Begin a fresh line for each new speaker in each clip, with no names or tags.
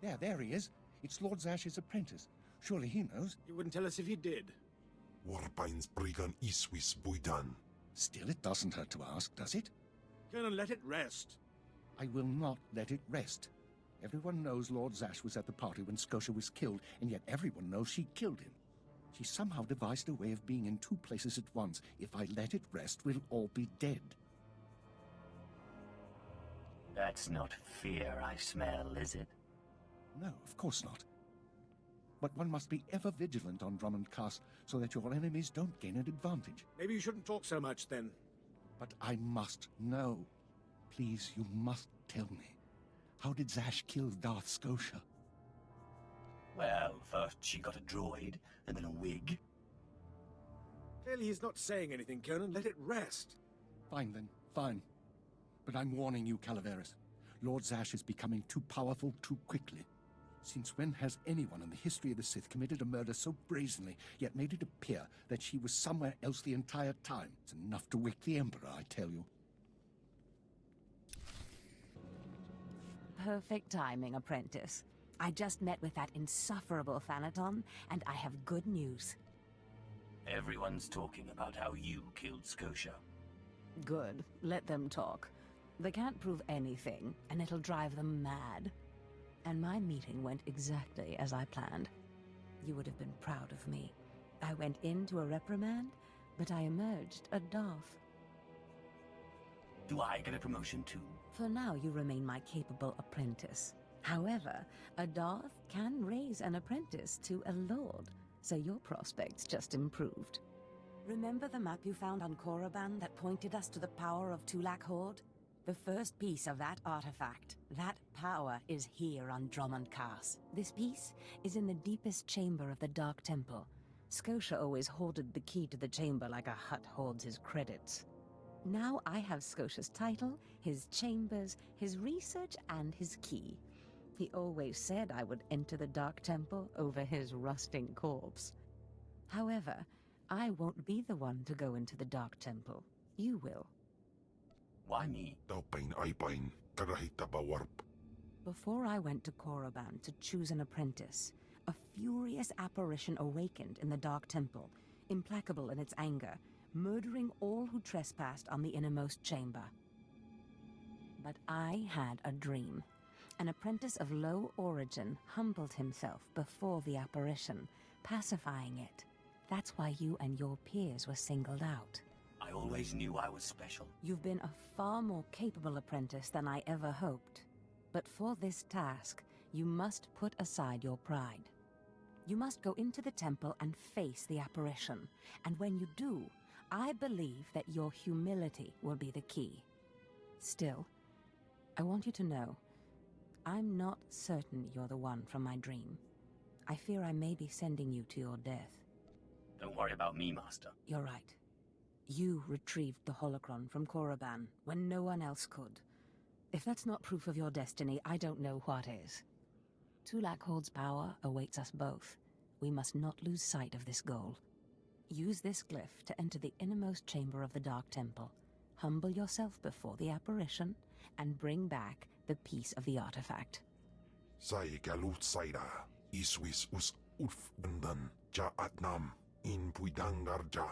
There he is. It's Lord Zash's apprentice. Surely he knows.
You wouldn't tell us if he did.
Warpain's brigan iswis buidan.
Still, it doesn't hurt to ask, does it?
Colonel, let it rest.
I will not let it rest. Everyone knows Lord Zash was at the party when Scotia was killed, and yet everyone knows she killed him. She somehow devised a way of being in two places at once. If I let it rest, we'll all be dead.
That's not fear I smell, is it?
No, of course not. But one must be ever vigilant on Drummond Castle so that your enemies don't gain an advantage.
Maybe you shouldn't talk so much then.
But I must know. Please, you must tell me. How did Zash kill Darth Scotia?
Well, first she got a droid, and then a wig.
Clearly he's not saying anything, Colonel. Let it rest.
Fine then, fine. But I'm warning you, Calaveras. Lord Zash is becoming too powerful too quickly. Since when has anyone in the history of the Sith committed a murder so brazenly, yet made it appear that she was somewhere else the entire time? It's enough to wake the Emperor, I tell you.
Perfect timing, apprentice. I just met with that insufferable Thanaton, and I have good news.
Everyone's talking about how you killed Scotia.
Good. Let them talk. They can't prove anything, and it'll drive them mad. And my meeting went exactly as I planned. You would have been proud of me. I went into a reprimand, but I emerged a Darth.
Do I get a promotion too?
For now, you remain my capable apprentice. However, a Darth can raise an apprentice to a Lord, so your prospects just improved. Remember the map you found on Korriban that pointed us to the power of Tulak Horde? The first piece of that artifact, that power, is here on Drummond Castle. This piece is in the deepest chamber of the Dark Temple. Scotia always hoarded the key to the chamber like a Hutt hoards his credits. Now I have Scotia's title, his chambers, his research, and his key. He always said I would enter the Dark Temple over his rusting corpse. However, I won't be the one to go into the Dark Temple. You will.
Why me?
Before I went to Korriban to choose an apprentice, a furious apparition awakened in the Dark Temple, implacable in its anger, murdering all who trespassed on the innermost chamber. But I had a dream. An apprentice of low origin humbled himself before the apparition, pacifying it. That's why you and your peers were singled out.
I always knew I was special.
You've been a far more capable apprentice than I ever hoped. But for this task, you must put aside your pride. You must go into the temple and face the apparition. And when you do, I believe that your humility will be the key. Still, I want you to know, I'm not certain you're the one from my dream. I fear I may be sending you to your death.
Don't worry about me, Master.
You're right. You retrieved the holocron from Korriban when no one else could. If that's not proof of your destiny, I don't know what is. Tulak Horde's power awaits us both. We must not lose sight of this goal. Use this glyph to enter the innermost chamber of the Dark Temple. Humble yourself before the apparition, and bring back the piece of the artifact.
Galut Saira, Iswis us Ulf Bundan, Ja Atnam, in Puidangarja.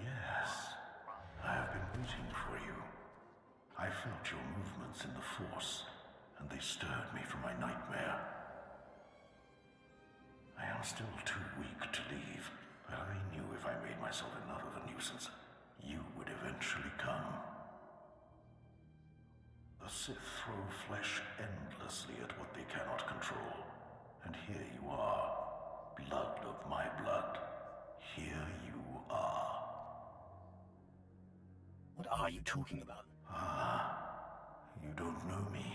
Yes. I have been waiting for you. I felt your movements in the Force, and they stirred me from my nightmare. I am still too weak to leave, but I knew if I made myself enough of a nuisance, you would eventually come. The Sith throw flesh endlessly at what they cannot control. And here you are, blood of my blood. Here you are.
are you talking about?
You don't know me.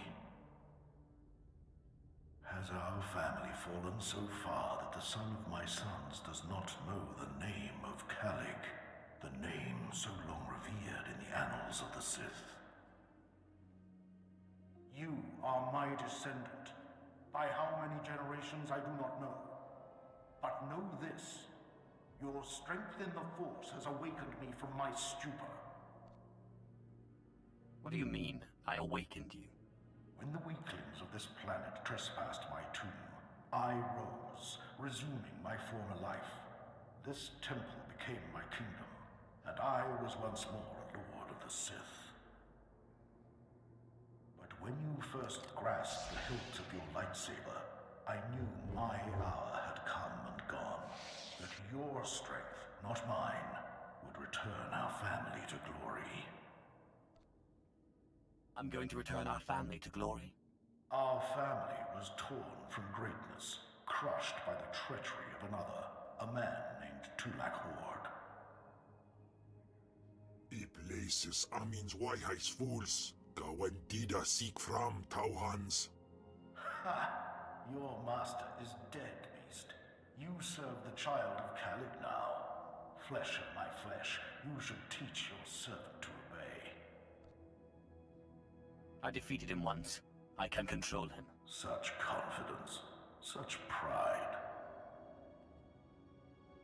Has our family fallen so far that the son of my sons does not know the name of Calig, the name so long revered in the annals of the Sith? You are my descendant. By how many generations, I do not know. But know this. Your strength in the Force has awakened me from my stupor.
What do you mean, I awakened you?
When the weaklings of this planet trespassed my tomb, I rose, resuming my former life. This temple became my kingdom, and I was once more a lord of the Sith. But when you first grasped the hilt of your lightsaber, I knew my hour had come and gone, that your strength, not mine, would return our family to glory.
I'm going to return our family to glory.
Our family was torn from greatness, crushed by the treachery of another, a man named Tulak Hord.
I places amins wajhais fools, gawen dida seek from Tauhans.
Ha! Your master is dead, beast. You serve the child of Calig now. Flesh of my flesh, you should teach your servant to obey.
I defeated him once. I can control him.
Such confidence, such pride.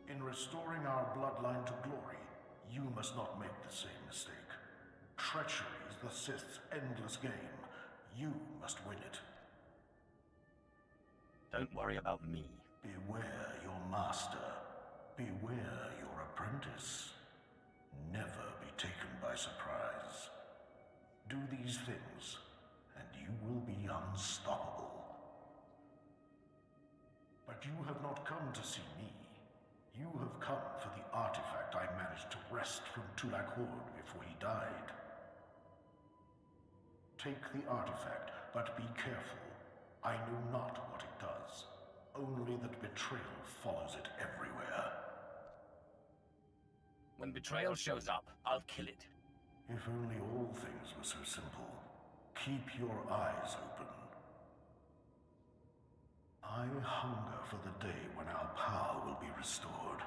In restoring our bloodline to glory, you must not make the same mistake. Treachery is the Sith's endless game. You must win it.
Don't worry about me.
Beware your master. Beware your apprentice. Never be taken by surprise. Do these things, and you will be unstoppable. But you have not come to see me. You have come for the artifact I managed to wrest from Tulak Hord before he died. Take the artifact, but be careful. I know not what it does. Only that betrayal follows it everywhere.
When betrayal shows up, I'll kill it.
If only all things were so simple. Keep your eyes open. I hunger for the day when our power will be restored.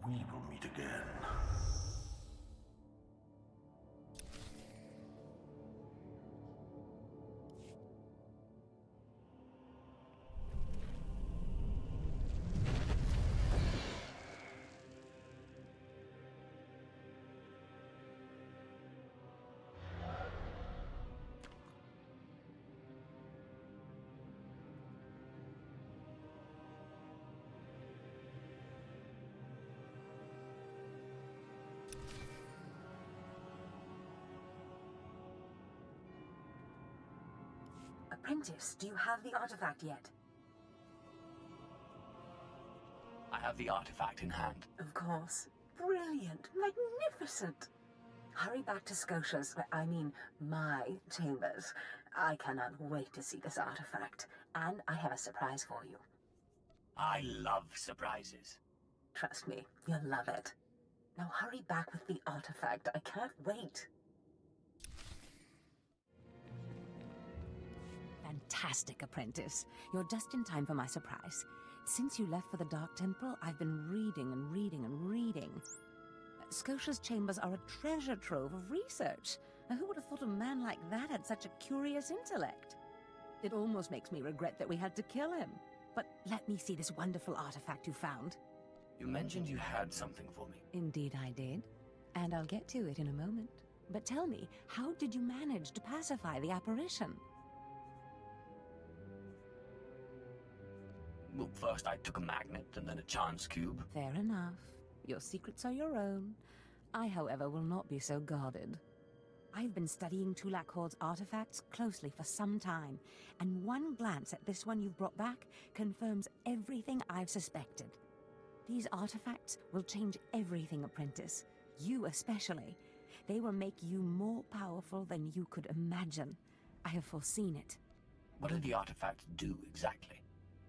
We will meet again.
Apprentice, do you have the artifact yet?
I have the artifact in hand.
Of course. Brilliant. Magnificent. Hurry back to Scotia's, my chambers. I cannot wait to see this artifact. And I have a surprise for you.
I love surprises.
Trust me, you'll love it. Now hurry back with the artifact. I can't wait. Fantastic, Apprentice. You're just in time for my surprise. Since you left for the Dark Temple, I've been reading and reading and reading. Scotia's chambers are a treasure trove of research. Now, who would have thought a man like that had such a curious intellect? It almost makes me regret that we had to kill him. But let me see this wonderful artifact you found.
You mentioned you had something for me.
Indeed I did. And I'll get to it in a moment. But tell me, how did you manage to pacify the apparition?
Well, first I took a magnet and then a chance cube.
Fair enough. Your secrets are your own. I, however, will not be so guarded. I've been studying Tulak Hord's artifacts closely for some time, and one glance at this one you've brought back confirms everything I've suspected. These artifacts will change everything, Apprentice. You especially. They will make you more powerful than you could imagine. I have foreseen it.
What do the artifacts do exactly?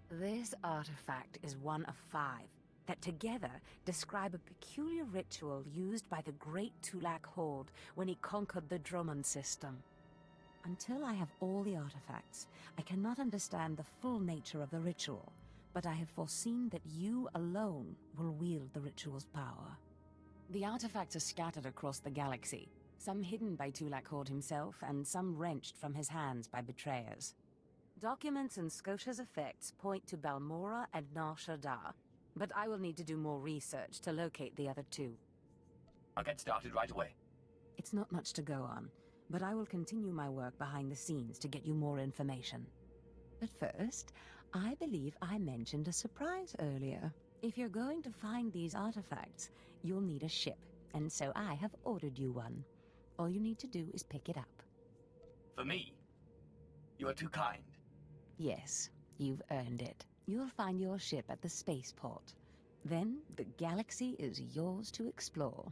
This artifact is one of 5. that together describe a peculiar ritual used by the great Tulak Horde when he conquered the Drummond system. Until I have all the artifacts, I cannot understand the full nature of the ritual, but I have foreseen that you alone will wield the ritual's power. The artifacts are scattered across the galaxy, some hidden by Tulak Horde himself, and some wrenched from his hands by betrayers. Documents and Scotia's effects point to Balmora and Nar Shaddaa, but I will need to do more research to locate the other two.
I'll get started right away.
It's not much to go on, but I will continue my work behind the scenes to get you more information. But first, I believe I mentioned a surprise earlier. If you're going to find these artifacts, you'll need a ship, and so I have ordered you one. All you need to do is pick it up.
For me? You are too kind.
Yes, you've earned it. You'll find your ship at the spaceport. Then, the galaxy is yours to explore.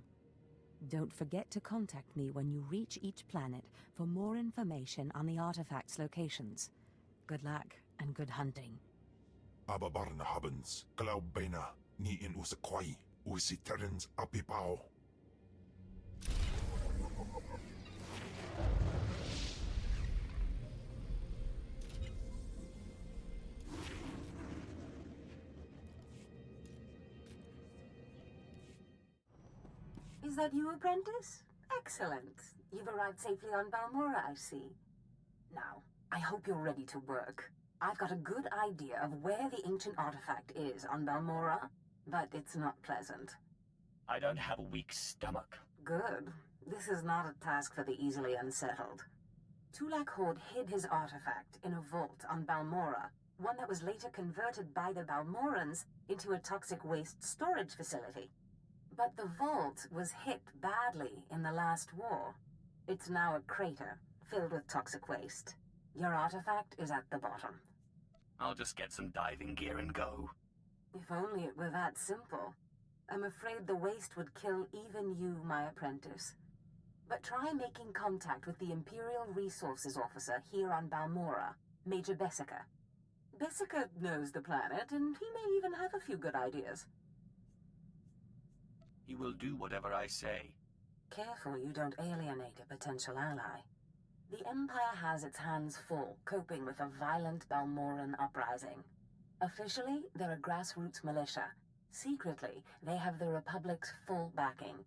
Don't forget to contact me when you reach each planet for more information on the artifacts' locations. Good luck, and good hunting.
Ababarna habens, Glaubena, ni in usakwai, usiterens apipao.
Is that you, apprentice? Excellent. You've arrived safely on Balmora, I see. Now, I hope you're ready to work. I've got a good idea of where the ancient artifact is on Balmora, but it's not pleasant.
I don't have a weak stomach.
Good. This is not a task for the easily unsettled. Tulak Horde hid his artifact in a vault on Balmora, one that was later converted by the Balmorans into a toxic waste storage facility. But the vault was hit badly in the last war. It's now a crater, filled with toxic waste. Your artifact is at the bottom.
I'll just get some diving gear and go.
If only it were that simple. I'm afraid the waste would kill even you, my apprentice. But try making contact with the Imperial Resources Officer here on Balmora, Major Bessica. Bessica knows the planet, and he may even have a few good ideas.
He will do whatever I say.
Careful you don't alienate a potential ally. The Empire has its hands full coping with a violent Balmoran uprising. Officially, they're a grassroots militia. Secretly, they have the Republic's full backing.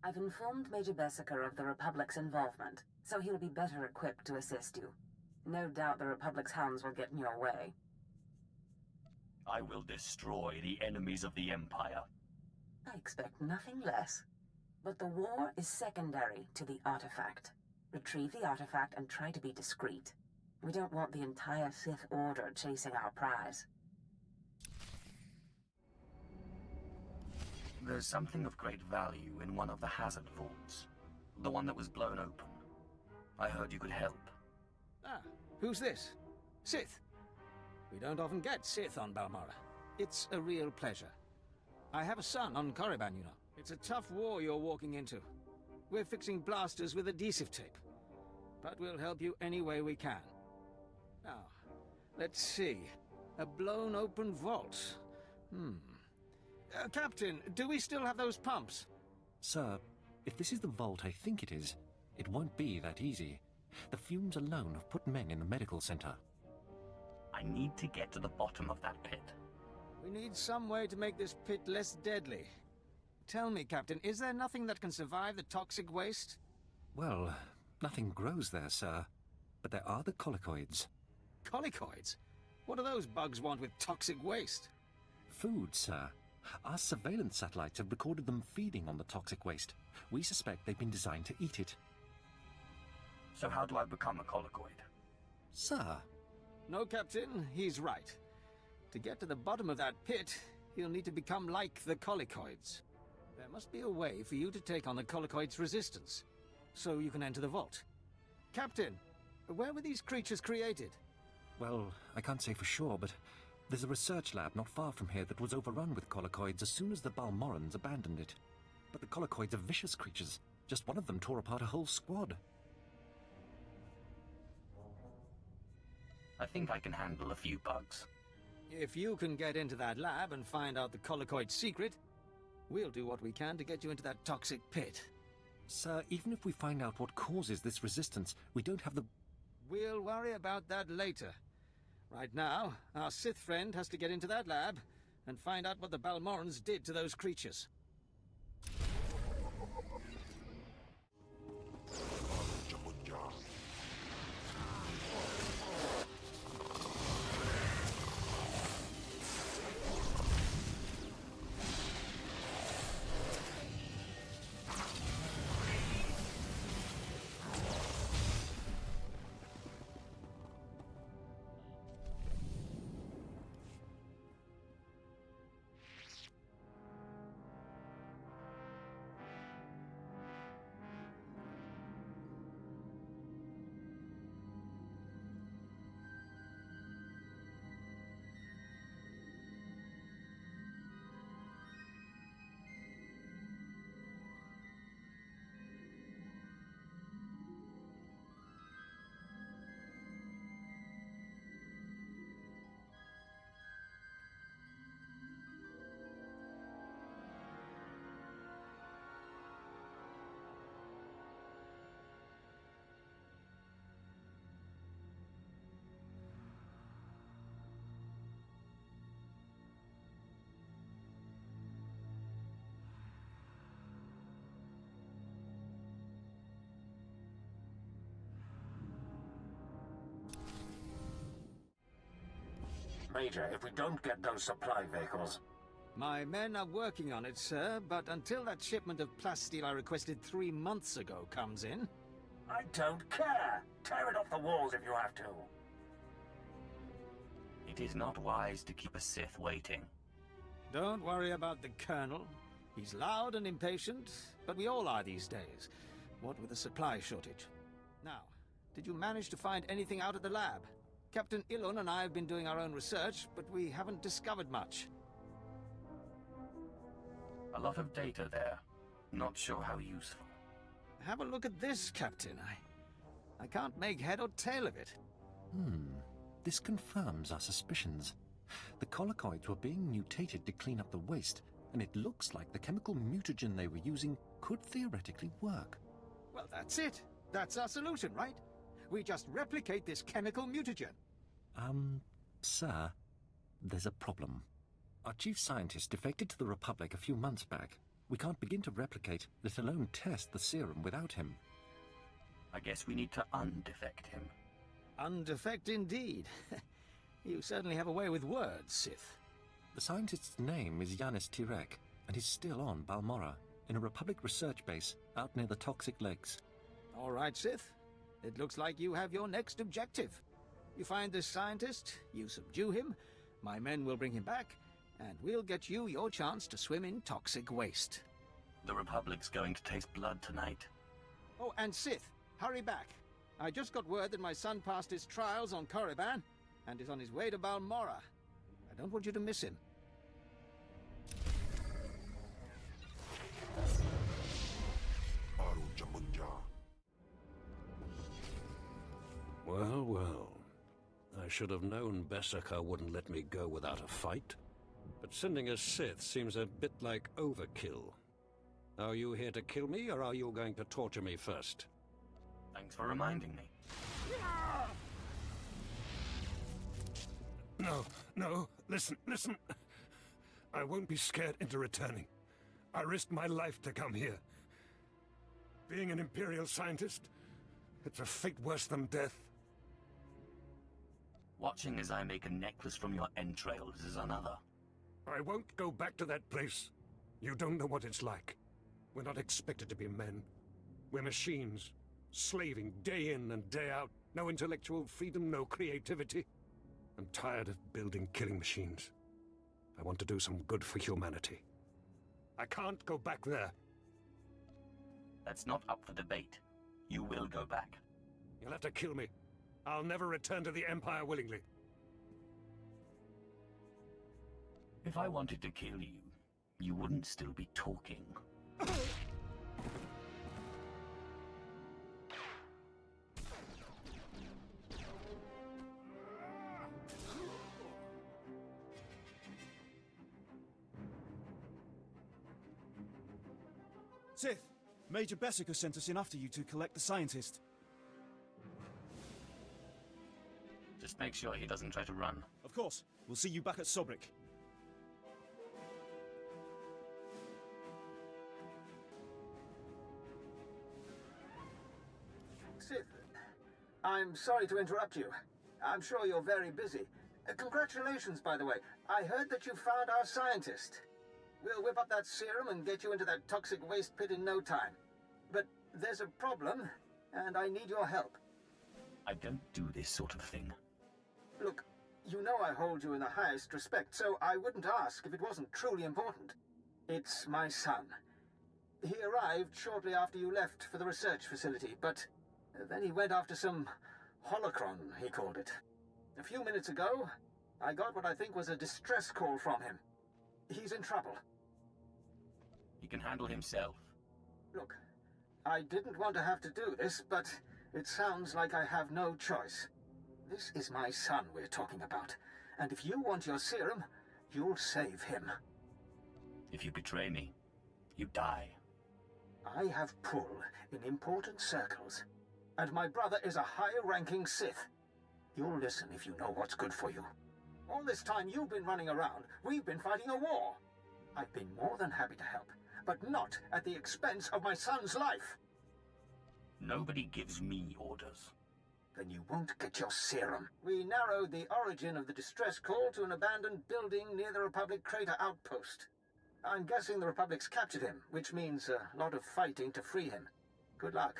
I've informed Major Bessica of the Republic's involvement, so he'll be better equipped to assist you. No doubt the Republic's hounds will get in your way.
I will destroy the enemies of the Empire.
I expect nothing less. But the war is secondary to the artifact. Retrieve the artifact and try to be discreet. We don't want the entire Sith Order chasing our prize.
There's something of great value in one of the hazard vaults. The one that was blown open. I heard you could help.
Ah, who's this? Sith. We don't often get Sith on Balmora. It's a real pleasure. I have a son on Korriban, you know. It's a tough war you're walking into. We're fixing blasters with adhesive tape. But we'll help you any way we can. Now, let's see. A blown open vault. Captain, do we still have those pumps?
Sir, if this is the vault I think it is, it won't be that easy. The fumes alone have put men in the medical center.
I need to get to the bottom of that pit.
We need some way to make this pit less deadly. Tell me, Captain, is there nothing that can survive the toxic waste?
Well, nothing grows there, sir. But there are the colicoids.
Colicoids? What do those bugs want with toxic waste?
Food, sir. Our surveillance satellites have recorded them feeding on the toxic waste. We suspect they've been designed to eat it.
So how do I become a colicoid?
Sir.
No, Captain, he's right. To get to the bottom of that pit, you'll need to become like the colicoids. There must be a way for you to take on the colicoids' resistance, so you can enter the vault. Captain, where were these creatures created?
Well, I can't say for sure, but there's a research lab not far from here that was overrun with colicoids as soon as the Balmorans abandoned it. But the colicoids are vicious creatures. Just one of them tore apart a whole squad.
I think I can handle a few bugs.
If you can get into that lab and find out the Colicoid's secret, we'll do what we can to get you into that toxic pit.
Sir, even if we find out what causes this resistance, we don't have the...
We'll worry about that later. Right now, our Sith friend has to get into that lab and find out what the Balmorans did to those creatures.
Major, if we don't get those supply vehicles...
My men are working on it, sir, but until that shipment of plasteel I requested 3 months ago comes in...
I don't care! Tear it off the walls if you have to!
It is not wise to keep a Sith waiting.
Don't worry about the Colonel. He's loud and impatient, but we all are these days. What with the supply shortage. Now, did you manage to find anything out of the lab? Captain Ilun and I have been doing our own research, but we haven't discovered much.
A lot of data there. Not sure how useful.
Have a look at this, Captain. I can't make head or tail of it.
This confirms our suspicions. The Colicoids were being mutated to clean up the waste, and it looks like the chemical mutagen they were using could theoretically work.
Well, that's it. That's our solution, right? We just replicate this chemical mutagen.
Sir, there's a problem. Our chief scientist defected to the Republic a few months back. We can't begin to replicate, let alone test the serum without him.
I guess we need to undefect him.
Undefect indeed. You certainly have a way with words, Sith.
The scientist's name is Yanis Tirek, and he's still on Balmora, in a Republic research base out near the Toxic Lakes.
All right, Sith. It looks like you have your next objective. You find this scientist, you subdue him, my men will bring him back, and we'll get you your chance to swim in toxic waste.
The Republic's going to taste blood tonight.
Oh, and Sith, hurry back. I just got word that my son passed his trials on Korriban and is on his way to Balmora. I don't want you to miss him.
Well, well. I should have known Bessaker wouldn't let me go without a fight. But sending a Sith seems a bit like overkill. Are you here to kill me, or are you going to torture me first?
Thanks for reminding me.
No, listen. I won't be scared into returning. I risked my life to come here. Being an Imperial scientist, it's a fate worse than death.
Watching as I make a necklace from your entrails is another.
I won't go back to that place. You don't know what it's like. We're not expected to be men. We're machines, slaving day in and day out. No intellectual freedom, no creativity. I'm tired of building killing machines. I want to do some good for humanity. I can't go back there.
That's not up for debate. You will go back.
You'll have to kill me. I'll never return to the Empire willingly.
If I wanted to kill you, you wouldn't still be talking.
Sith, Major Bessica sent us in after you to collect the scientist.
Just make sure he doesn't try to run.
Of course. We'll see you back at Sobrik.
Sith, I'm sorry to interrupt you. I'm sure you're very busy. Congratulations, by the way. I heard that you found our scientist. We'll whip up that serum and get you into that toxic waste pit in no time. But there's a problem, and I need your help.
I don't do this sort of thing.
Look, you know I hold you in the highest respect, so I wouldn't ask if it wasn't truly important. It's my son. He arrived shortly after you left for the research facility, but then he went after some holocron, he called it. A few minutes ago, I got what I think was a distress call from him. He's in trouble.
He can handle himself.
Look, I didn't want to have to do this, but it sounds like I have no choice. This is my son we're talking about, and if you want your serum, you'll save him.
If you betray me, you die.
I have pull in important circles, and my brother is a higher-ranking Sith. You'll listen if you know what's good for you. All this time you've been running around, we've been fighting a war. I've been more than happy to help, but not at the expense of my son's life.
Nobody gives me orders.
Then you won't get your serum. We narrowed the origin of the distress call to an abandoned building near the Republic Crater outpost. I'm guessing the Republic's captured him, which means a lot of fighting to free him. Good luck.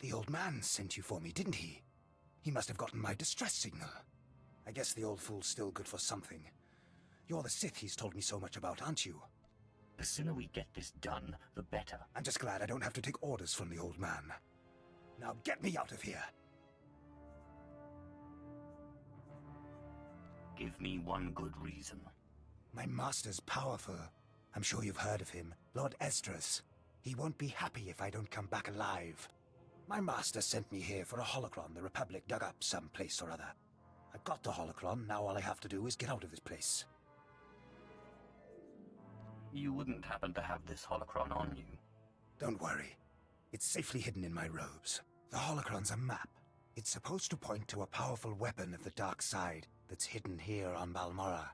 The old man sent you for me, didn't he? He must have gotten my distress signal. I guess the old fool's still good for something. You're the Sith he's told me so much about, aren't you?
The sooner we get this done, the better.
I'm just glad I don't have to take orders from the old man. Now get me out of here!
Give me one good reason.
My master's powerful. I'm sure you've heard of him. Lord Esdras. He won't be happy if I don't come back alive. My master sent me here for a holocron the Republic dug up someplace or other. I've got the holocron, now all I have to do is get out of this place.
You wouldn't happen to have this holocron on you?
Don't worry. It's safely hidden in my robes. The holocron's a map. It's supposed to point to a powerful weapon of the dark side that's hidden here on Balmorra.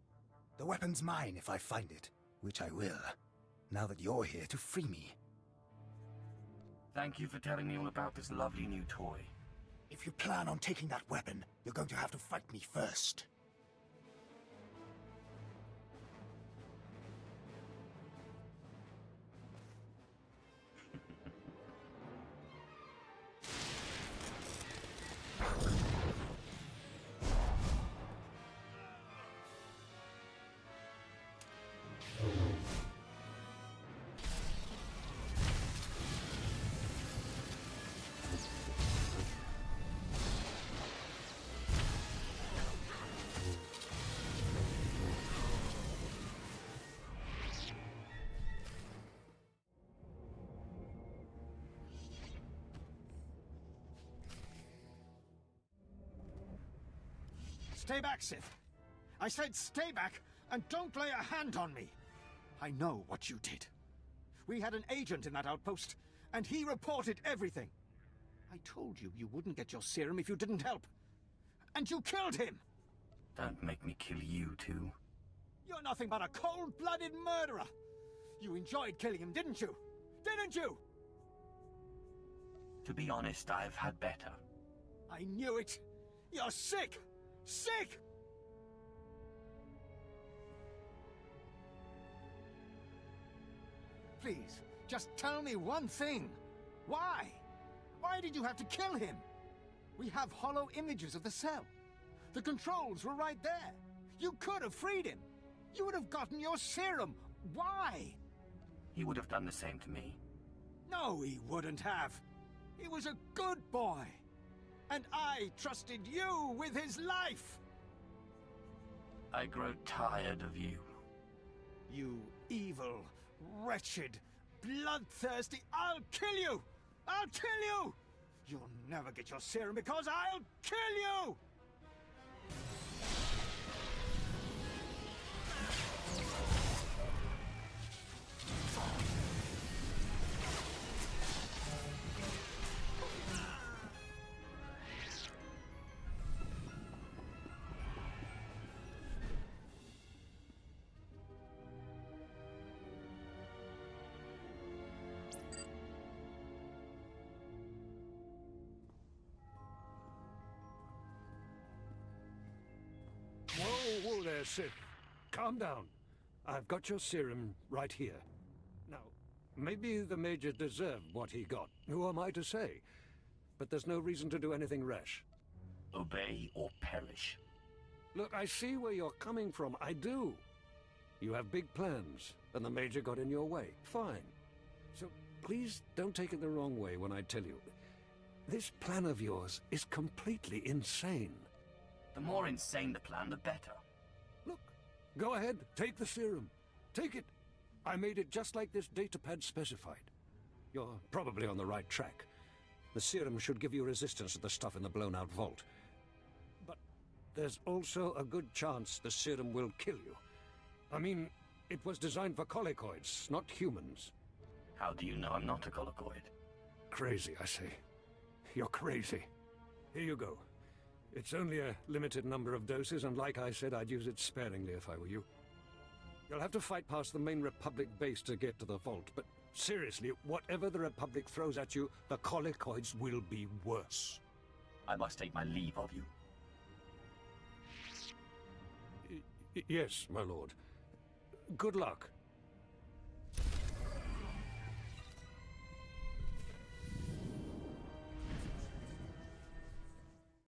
The weapon's mine if I find it, which I will, now that you're here to free me.
Thank you for telling me all about this lovely new toy.
If you plan on taking that weapon, you're going to have to fight me first.
Stay back, Sith. I said stay back, and don't lay a hand on me. I know what you did. We had an agent in that outpost, and he reported everything. I told you you wouldn't get your serum if you didn't help. And you killed him!
Don't make me kill you, too.
You're nothing but a cold-blooded murderer! You enjoyed killing him, didn't you? Didn't you?
To be honest, I've had better.
I knew it! You're sick! Sick! Please, just tell me one thing. Why? Why did you have to kill him? We have hollow images of the cell. The controls were right there. You could have freed him. You would have gotten your serum. Why?
He would have done the same to me.
No, he wouldn't have. He was a good boy. And I trusted you with his life.
I grow tired of you.
You evil, wretched, bloodthirsty... I'll kill you! I'll kill you! You'll never get your serum because I'll kill you!
Whoa there, Sith. Calm down. I've got your serum right here. Now, maybe the Major deserved what he got. Who am I to say? But there's no reason to do anything rash.
Obey or perish.
Look, I see where you're coming from. I do. You have big plans, and the Major got in your way. Fine. So please don't take it the wrong way when I tell you. This plan of yours is completely insane.
The more insane the plan, the better.
Look, go ahead, take the serum. Take it. I made it just like this datapad specified. You're probably on the right track. The serum should give you resistance to the stuff in the blown-out vault. But there's also a good chance the serum will kill you. I mean, it was designed for colicoids, not humans.
How do you know I'm not a colicoid?
Crazy, I say. You're crazy. Here you go. It's only a limited number of doses, and like I said, I'd use it sparingly if I were you. You'll have to fight past the main Republic base to get to the vault, but seriously, whatever the Republic throws at you, the colicoids will be worse.
I must take my leave of you.
Yes, my lord. Good luck.